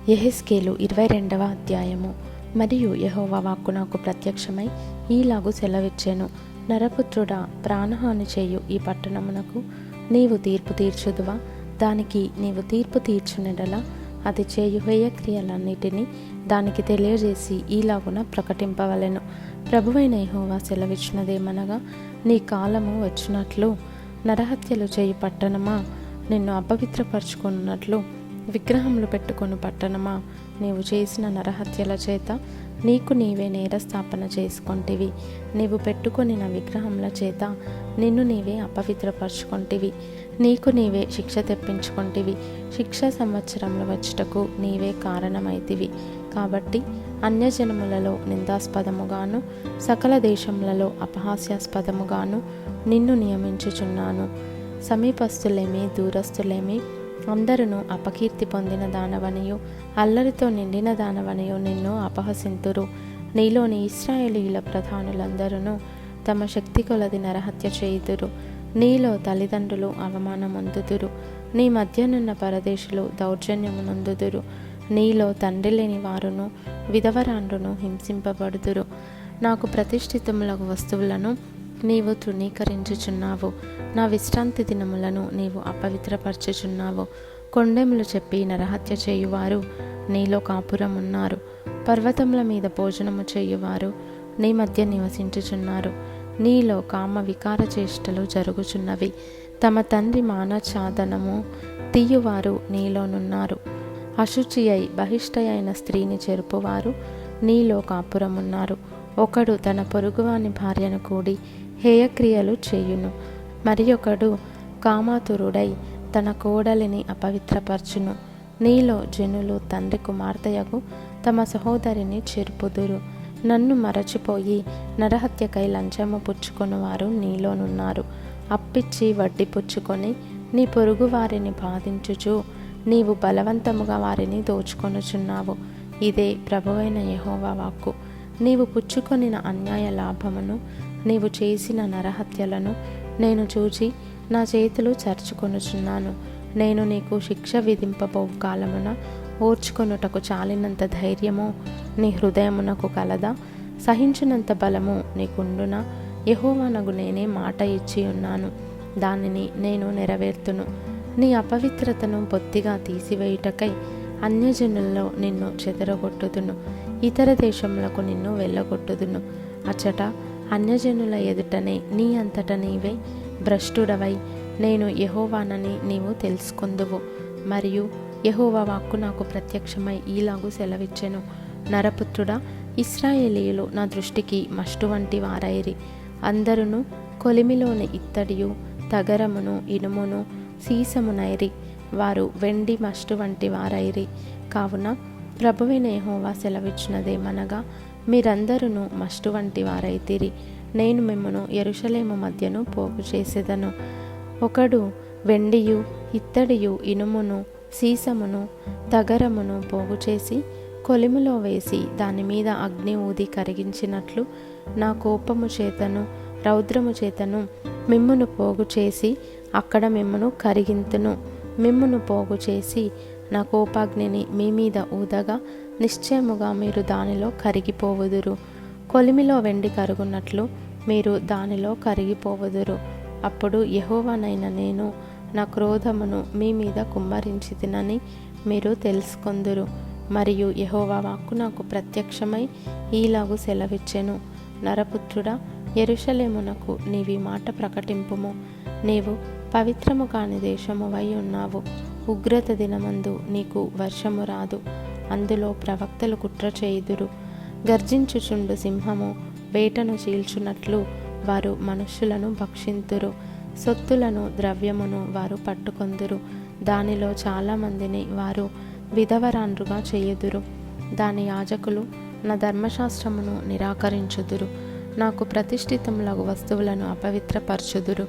యెహెజ్కేలు 22వ అధ్యాయము. మరియు యెహోవా వాక్కు నాకు ప్రత్యక్షమై ఈలాగు సెలవిచ్చెను. నరపుత్రుడా, ప్రాణహాని చేయు ఈ పట్టణమునకు నీవు తీర్పు తీర్చుదువా? దానికి నీవు తీర్పు తీర్చునెడల అది చేయు హేయక్రియలన్నిటినీ దానికి తెలియజేసి ఈలాగున ప్రకటింపవలెను. ప్రభువైన యెహోవా సెలవిచ్చినదేమనగా, నీ కాలము వచ్చినట్లు నరహత్యలు చేయు పట్టణమా, నిన్ను అపవిత్రపరచుకున్నట్లు విగ్రహములు పెట్టుకొని పట్టణమా, నీవు చేసిన నరహత్యల చేత నీకు నీవే నేరస్థాపన చేసుకొంటివి. నీవు పెట్టుకొనిన విగ్రహముల చేత నిన్ను నీవే అపవిత్రపరచుకొంటివి. నీకు నీవే శిక్ష తెప్పించుకొంటివి. శిక్ష సంవత్సరములు వచ్చుటకు నీవే కారణమైతివి. కాబట్టి అన్యజనములలో నిందాస్పదముగాను సకల దేశములలో అపహాస్యాస్పదముగాను నిన్ను నియమించుచున్నాను. సమీపస్థులేమి దూరస్థులేమి అందరూ అపకీర్తి పొందిన దానవనియు అల్లరితో నిండిన దానవనియు నిన్ను అపహసింతురు. నీలోని ఇశ్రాయేలీయుల ప్రధానులందరూ తమ శక్తి కొలది నరహత్య చేయుదురు. నీలో తల్లిదండ్రులు అవమానమొందుదురు. నీ మధ్యనున్న పరదేశులు దౌర్జన్యమునొందుదురు. నీలో తండ్రి లేని వారును విధవరాండ్రును హింసింపబడుదురు. నాకు ప్రతిష్ఠితములకు వస్తువులను నీవు తృణీకరించుచున్నావు. నా విశ్రాంతి దినములను నీవు అపవిత్రపరచుచున్నావు. కొండెములు చెప్పి నరహత్య చేయువారు నీలో కాపురమున్నారు. పర్వతముల మీద భోజనము చేయువారు నీ మధ్య నివసించుచున్నారు. నీలో కామ వికార చేష్టలు జరుగుచున్నవి. తమ తండ్రి మానఛాదనము తీయువారు నీలోనున్నారు. అశుచి అయి బహిష్ట అయిన స్త్రీని చెరుపువారు నీలో కాపురమున్నారు. ఒకడు తన పొరుగువాని భార్యను కూడి హేయక్రియలు చేయును. మరి ఒకడు కామాతురుడై తన కోడలిని అపవిత్రపరచును. నీలో జనులు తండ్రి కుమార్తెయగు తమ సహోదరిని చెరుపుదురు. నన్ను మరచిపోయి నరహత్యకై లంచము పుచ్చుకొనువారు నీలోనున్నారు. అప్పిచ్చి వడ్డీ పుచ్చుకొని నీ పొరుగు వారిని బాధించుచు నీవు బలవంతముగా వారిని దోచుకొనుచున్నావు. ఇదే ప్రభువైన యెహోవా వాక్కు. నీవు పుచ్చుకొనిన అన్యాయ లాభమును నీవు చేసిన నరహత్యలను నేను చూచి నా చేతులు చర్చుకొనుచున్నాను. నేను నీకు శిక్ష విధింపబో కాలమున ఓర్చుకొనుటకు చాలినంత ధైర్యము నీ హృదయమునకు కలదా? సహించినంత బలము నీకుండునా? యెహోవానగు నేనే మాట ఇచ్చి ఉన్నాను, దానిని నేను నెరవేర్తును. నీ అపవిత్రతను బొత్తిగా తీసివేయుటకై అన్యజనుల్లో నిన్ను చెదరగొట్టుదును. ఇతర దేశములకు నిన్ను వెళ్ళగొట్టుదును. అచ్చట అన్యజనుల ఎదుటనే నీ అంతట నీవే భ్రష్టుడవై నేను యెహోవానని నీవు తెలుసుకొందువు. మరియు యెహోవా వాక్కు నాకు ప్రత్యక్షమై ఈలాగు సెలవిచ్చెను. నరపుత్రుడా, ఇశ్రాయేలీయులు నా దృష్టికి మష్టు వంటి వారైరి. అందరును కొలిమిలోని ఇత్తడియు తగరమును ఇనుమును సీసమునైరి. వారు వెండి మష్టు వంటి వారైరి. కావున ప్రభువైన యెహోవా సెలవిచ్చినదేమనగా, మీరందరూ మష్టు వంటి వారైతిరి. నేను మిమ్మును యెరూషలేము మధ్యను పోగు చేసేదను. ఒకడు వెండియు ఇత్తడియు ఇనుమును సీసమును తగరమును పోగు చేసి కొలిమిలో వేసి దాని మీద అగ్ని ఊది కరిగించినట్లు నా కోపము చేతను రౌద్రము చేతను మిమ్మును పోగు చేసి అక్కడ మిమ్మును కరిగింతును. మిమ్మును పోగు చేసి నా కోపాగ్నిని మీ మీద ఊదగా నిశ్చయముగా మీరు దానిలో కరిగిపోవుదురు. కొలిమిలో వెండి కరుగున్నట్లు మీరు దానిలో కరిగిపోవుదురు. అప్పుడు యెహోవానైన నేను నా క్రోధమును మీ మీద కుమ్మరించితినని మీరు తెలుసుకొందురు. మరియు యెహోవా వాక్కు నాకు ప్రత్యక్షమై ఈలాగు సెలవిచ్చెను. నరపుత్రుడా, యెరూషలేమునకు నీవి మాట ప్రకటింపుము. నీవు పవిత్రము కాని దేశమువై ఉన్నావు. ఉగ్రత దినమందు నీకు వర్షము రాదు. అందులో ప్రవక్తలు కుట్ర చేయుదురు. గర్జించుచుండు సింహము వేటను చీల్చున్నట్లు వారు మనుష్యులను భక్షింతురు. సొత్తులను ద్రవ్యమును వారు పట్టుకొందురు. దానిలో చాలామందిని వారు విధవరాండ్రుగా చేయుదురు. దాని యాజకులు నా ధర్మశాస్త్రమును నిరాకరించుదురు. నాకు ప్రతిష్ఠితములగు వస్తువులను అపవిత్రపరచుదురు.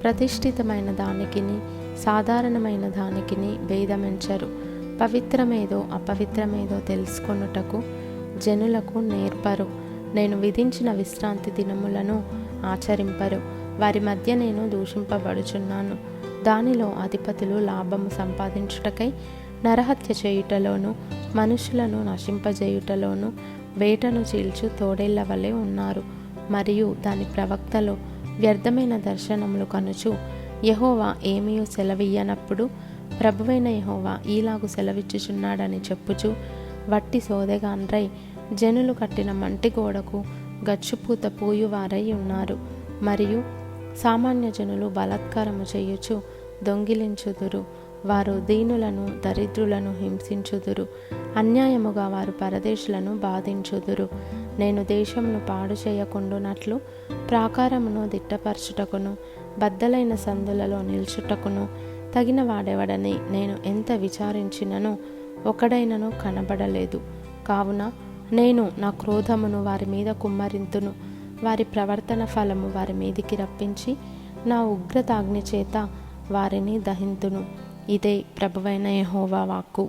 ప్రతిష్ఠితమైన దానికిని సాధారణమైన దానికిని భేదమెంచరు. పవిత్రమేదో అపవిత్రమేదో తెలుసుకొనుటకు జనులకు నేర్పరు. నేను విధించిన విశ్రాంతి దినములను ఆచరింపరు. వారి మధ్య నేను దూషింపబడుచున్నాను. దానిలో అధిపతులు లాభము సంపాదించుటకై నరహత్య చేయుటలోను మనుషులను నశింపజేయుటలోను వేటను చీల్చు తోడేళ్ల వలె ఉన్నారు. మరియు దాని ప్రవక్తలు వ్యర్థమైన దర్శనములు కనుచు యెహోవా ఏమీయూ సెలవియ్యనప్పుడు ప్రభువైన యెహోవా ఈలాగు సెలవిచ్చుచున్నాడని చెప్పుచు వట్టి సోదెగాండ్రై జనులు కట్టిన మంటి గోడకు గచ్చుపూత పూయువారై ఉన్నారు. మరియు సామాన్య జనులు బలాత్కారము చేయుచు దొంగిలించుదురు. వారు దీనులను దరిద్రులను హింసించుదురు. అన్యాయముగా వారు పరదేశులను బాధించుదురు. నేను దేశమును పాడు చేయకుండునట్లు ప్రాకారమును దిట్టపరచుటకును బద్దలైన సందులలో నిల్చుటకును తగిన వాడెవడని నేను ఎంత విచారించినను ఒకడైనను కనబడలేదు. కావున నేను నా క్రోధమును వారి మీద కుమ్మరింతును. వారి ప్రవర్తన ఫలము వారి మీదికి రప్పించి నా ఉగ్రతాగ్ని చేత వారిని దహింతును. ఇదే ప్రభువైన యెహోవా వాక్కు.